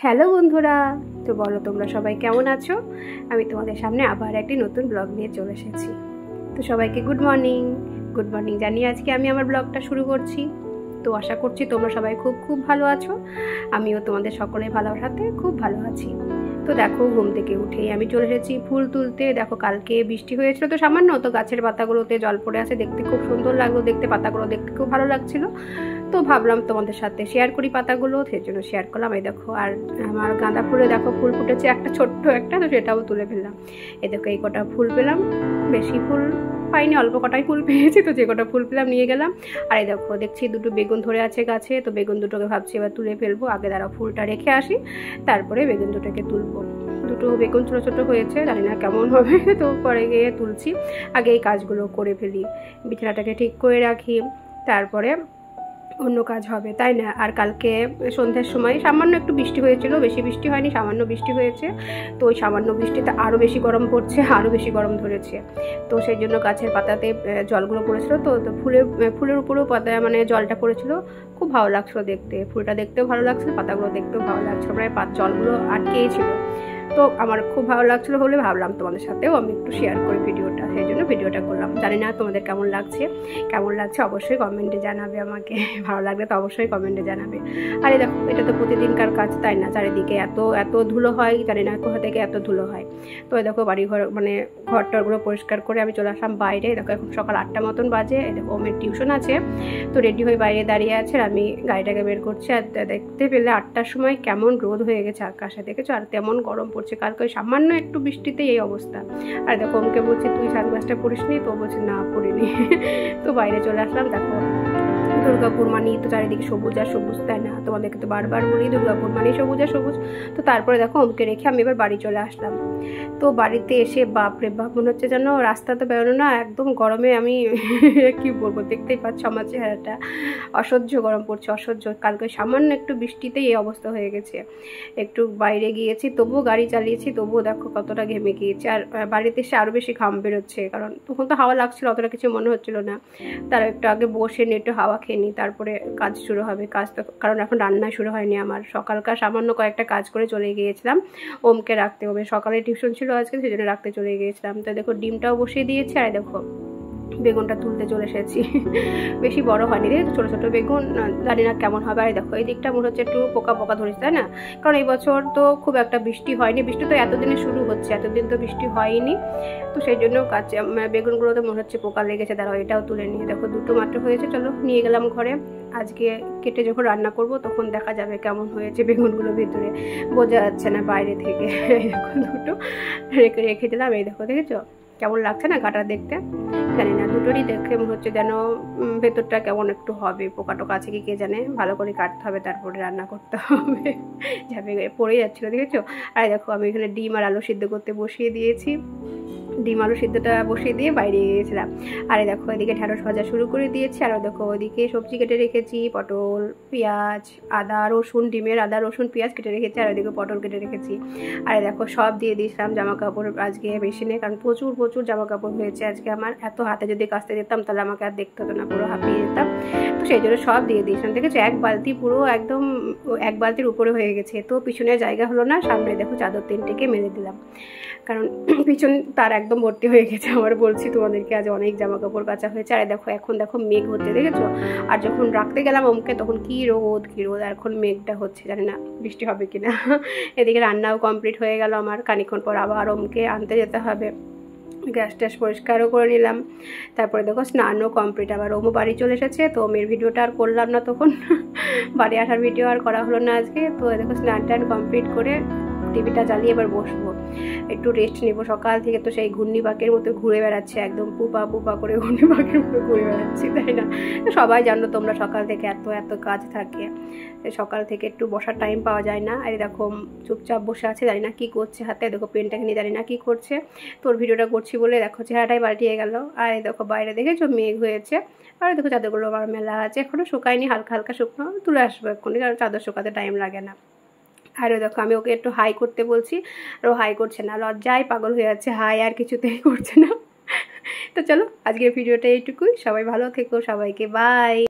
Hello বন্ধুরা, তো বলো তোমরা সবাই কেমন আছো। আমি তোমাদের সামনে আবার একটি নতুন ব্লগ নিয়ে চলে এসেছি। তো সবাইকে গুড মর্নিং জানিয়ে আজকে আমি আমার ব্লগটা শুরু করছি। তো আশা করছি তোমরা সবাই খুব ভালো আছো। আমিও তোমাদের সকলের ভালোবাসাতে খুব ভালো আছি। তো দেখো, ঘুম থেকে উঠেই আমি চলে এসেছি ফুল তুলতে। দেখো, কালকে বৃষ্টি হয়েছিল তো সামান্য, তো গাছের পাতাগুলোতে জল পড়ে আছে, দেখতে খুব সুন্দর লাগলো, দেখতে পাতাগুলো দেখতে খুব ভালো লাগছিল। তো ভাবলাম তোমাদের সাথে শেয়ার করি পাতাগুলো, সেই জন্য শেয়ার করলাম। এই দেখো, আর আমার গাঁদা ফুলে দেখো ফুল ফুটেছে একটা ছোট্ট একটা, তো সেটাও তুলে ফেললাম। এই দেখো, এই কটা ফুল পেলাম, বেশি ফুল পাইনি, অল্প কটাই ফুল পেয়েছি, তো যে কটা ফুল পেলাম নিয়ে গেলাম। আর এই দেখো, দেখছি দুটো বেগুন ধরে আছে গাছে, তো বেগুন দুটোকে ভাবছি এবার তুলে ফেলবো। আগে দাঁড়া ফুলটা রেখে আসি, তারপরে বেগুন দুটোকে তুলবো। দুটো বেগুন ছোটো ছোটো হয়েছে, জানি না কেমন হবে, তো পরে গিয়ে তুলছি। আগে এই কাজগুলো করে ফেলি, বিছানাটাকে ঠিক করে রাখি, তারপরে অন্য কাজ হবে, তাই না। আর কালকে সন্ধ্যার সময় সামান্য একটু বৃষ্টি হয়েছিল, বেশি বৃষ্টি হয়নি, সামান্য বৃষ্টি হয়েছে। তো ওই সামান্য বৃষ্টিতে আরও বেশি গরম পড়ছে, আরও বেশি গরম ধরেছে। তো সেই জন্য গাছের পাতাতে জলগুলো পড়েছিল, তো ফুলের উপরেও পাতা মানে জলটা পড়েছিল, খুব ভালো লাগছিল দেখতে। ফুলটা দেখতেও ভালো লাগছিল, পাতাগুলো দেখতেও ভালো লাগছিল, মানে জলগুলো আটকেই ছিল। তো আমার খুব ভালো লাগছিলো বলে ভাবলাম তোমাদের সাথেও আমি একটু শেয়ার করি ভিডিওটা, সেই জন্য ভিডিওটা করলাম। জানি না তোমাদের কেমন লাগছে অবশ্যই কমেন্টে জানাবে আমাকে। ভালো লাগলে তো অবশ্যই কমেন্টে জানাবে। আর এই দেখো, এটা তো প্রতিদিনকার কাজ, তাই না। চারিদিকে এত ধুলো হয়, জানি না কোথা থেকে এত ধুলো হয়। তো এই দেখো, বাড়িঘর মানে ঘরটরগুলো পরিষ্কার করে আমি চলে আসলাম বাইরে। দেখো, এখন সকাল 8টা মতন বাজে। এই দেখো, ওমের টিউশন আছে, তো রেডি হয়ে বাইরে দাঁড়িয়ে আছে, আর আমি গাড়িটাকে বের করছি। আর দেখতে পেলে 8টার সময় কেমন রোদ হয়ে গেছে আকাশে, দেখেছো, আর তেমন গরম পড়ছে। কালকে সামান্য একটু বৃষ্টিতে এই অবস্থা। আর দেখো, ওমকে বলছি তুই সানগ্লাসটা পরিস নি, তো বলছে না পরিনি। তো বাইরে চলে আসলাম। দেখো, দুর্গাপুর মানে তো চারিদিকে সবুজ আর সবুজ, তাই না। তোমাদেরকে তো বারবার বলি দুর্গাপুর মানে সবুজ আর সবুজ। তো তারপরে দেখো, ওমকে রেখে আমি এবার বাড়ি চলে আসলাম। তো বাড়িতে এসে বাপরে বাপ, মনে হচ্ছে যেন রাস্তাতে বেরোনো না, একদম গরমে আমি কি বলবো, দেখতেই পাচ্ছ আমার চেহারাটা, অসহ্য গরম পড়ছে, অসহ্য। কালকে সামান্য একটু বৃষ্টিতেই এই অবস্থা হয়ে গেছে। একটু বাইরে গিয়েছি, তবুও গাড়ি চালিয়েছি, তবুও দেখো কতটা ঘেমে গিয়েছে। আর বাড়িতে এসে আরও বেশি ঘাম বেরোচ্ছে, কারণ তখন তো হাওয়া লাগছিল, অতটা কিছু মনে হচ্ছিল না। তার একটু আগে বসে নিয়ে একটু হাওয়া খেয়ে নিই, তারপরে কাজ শুরু হবে। কাজ তো কারণ এখন রান্না শুরু হয়নি আমার, সকালকার সামান্য কয়েকটা কাজ করে চলে গিয়েছিলাম ওমকে রাখতে হবে। সকালে টিউশন ছিল আজকে, সেই জন্য রাখতে চলে গিয়েছিলাম। তো দেখো, ডিমটাও বসিয়ে দিয়েছি। আর দেখো, বেগুনটা তুলতে চলে এসেছি। বেশি বড় হয়নি, দেখো ছোটো ছোটো বেগুন, জানি না কেমন হবে। আর দেখো, এই দিকটা মনে হচ্ছে একটু পোকা ধরেছে, তাই না। কারণ এই বছর তো খুব একটা বৃষ্টি হয়নি, বৃষ্টি তো এতদিনে শুরু হচ্ছে, এতদিন তো বৃষ্টি হয়নি। তো সেই জন্য বেগুনগুলোতে মনে হচ্ছে পোকা লেগেছে। দাঁড়াও, এটাও তুলে নিয়ে দেখো, দুটো মাত্র হয়েছে, চলো নিয়ে গেলাম ঘরে। আজকে কেটে যখন রান্না করব তখন দেখা যাবে কেমন হয়েছে বেগুনগুলো, ভেতরে বোঝা যাচ্ছে না বাইরে থেকে। এরকম দুটো রেখে দিলাম। এই দেখো, দেখেছো কেমন লাগছে না গাটা দেখতে। জানি না, দুটোরই দেখে মনে হচ্ছে যেন ভেতরটা কেমন একটু হবে, পোকা টোকা আছে কি কে জানে। ভালো করে কাটতে হবে, তারপরে রান্না করতে হবে। ঝাঁপে পড়ে যাচ্ছিলো, দেখেছো। আর দেখো, আমি এখানে ডিম আর আলু সিদ্ধ করতে বসিয়ে দিয়েছি। ডিম আলু সিদ্ধটা বসিয়ে দিয়ে বাইরে গিয়েছিলাম। আর দেখো, এদিকে ঢ্যাঁড়স ভাজা শুরু করে দিয়েছি। আর দেখো, ওইদিকে সবজি কেটে রেখেছি, পটল, পেঁয়াজ, আদা রসুন, ডিমের আদা রসুন পেঁয়াজ কেটে রেখেছি। আর ওইদিকে পটল কেটে রেখেছি। আর দেখো, সব দিয়ে দিয়েছিলাম জামা কাপড় আজকে মেশিনে, কারণ প্রচুর জামা কাপড় হয়েছে আজকে আমার। এত হাতে যদি কাচতে দিতাম তাহলে আমাকে আর দেখতে হতো না, পুরো হাঁপিয়ে যেতাম। তো সেই জন্য সব দিয়ে দিয়েছিলাম, দেখেছো এক বালতি, পুরো একদম এক বালতির উপরে হয়ে গেছে। তো পিছনে জায়গা হলো না, সামনে দেখো চাদর 3টেকে মেলে দিলাম, কারণ পিছন তার একদম ভর্তি হয়ে গেছে আমার। বলছি তোমাদেরকে, আজ অনেক জামা কাপড় কাচা হয়েছে। আর দেখো, এখন দেখো মেঘ হচ্ছে, দেখেছো। আর যখন রাখতে গেলাম ওমকে তখন কি রোদ, আর এখন মেঘটা হচ্ছে, জানি না বৃষ্টি হবে কিনা। এদিকে রান্নাও কমপ্লিট হয়ে গেল আমার, খানিক্ষণ পর আবার ওমকে আনতে যেতে হবে। গ্যাস ট্যাস পরিষ্কারও করে নিলাম। তারপরে দেখো, স্নানও কমপ্লিট। আবার ওমও বাড়ি চলে এসেছে, তো ওমের ভিডিওটা আর করলাম না তখন। বাড়ি আসার ভিডিও আর করা হলো না আজকে। তো দেখো, স্নান টান কমপ্লিট করে টিভিটা জ্বালিয়ে এবার বসবো, একটু রেস্ট নেবো। সকাল থেকে তো সেই ঘূর্ণি পাকের মতো ঘুরে বেড়াচ্ছে, একদম পুপা করে ঘূর্ণি পাকের মতো ঘুরে বেড়াচ্ছি, তাই না। সবাই জানো তোমরা, সকাল থেকে এত কাজ থাকে, সকাল থেকে একটু বসার টাইম পাওয়া যায় না। আর দেখো, চুপচাপ বসে আছে, জানি না কি করছে হাতে, দেখো পেনটাকে নিয়ে জানি না কি করছে। তোর ভিডিওটা করছি বলে দেখো চেহারাটাই পাল্টিয়ে গেল। আর দেখো, বাইরে দেখেছো মেঘ হয়েছে। আর দেখো, চাদরগুলো আমার মেলা আছে, এখনো শুকায়নি, হালকা শুকনো, তুলে আসবো এক্ষুনি, কারণ চাদর শুকাতে টাইম লাগে না। আর দেখো, আমি ওকে একটু হাই করতে বলছি, আর ও হাই করছে না, লজ্জায় পাগল হয়ে যাচ্ছে, হাই আর কিছুতেই করছে না। তো চলো, আজকের ভিডিওটা এইটুকুই। সবাই ভালো থেকো, সবাইকে বাই।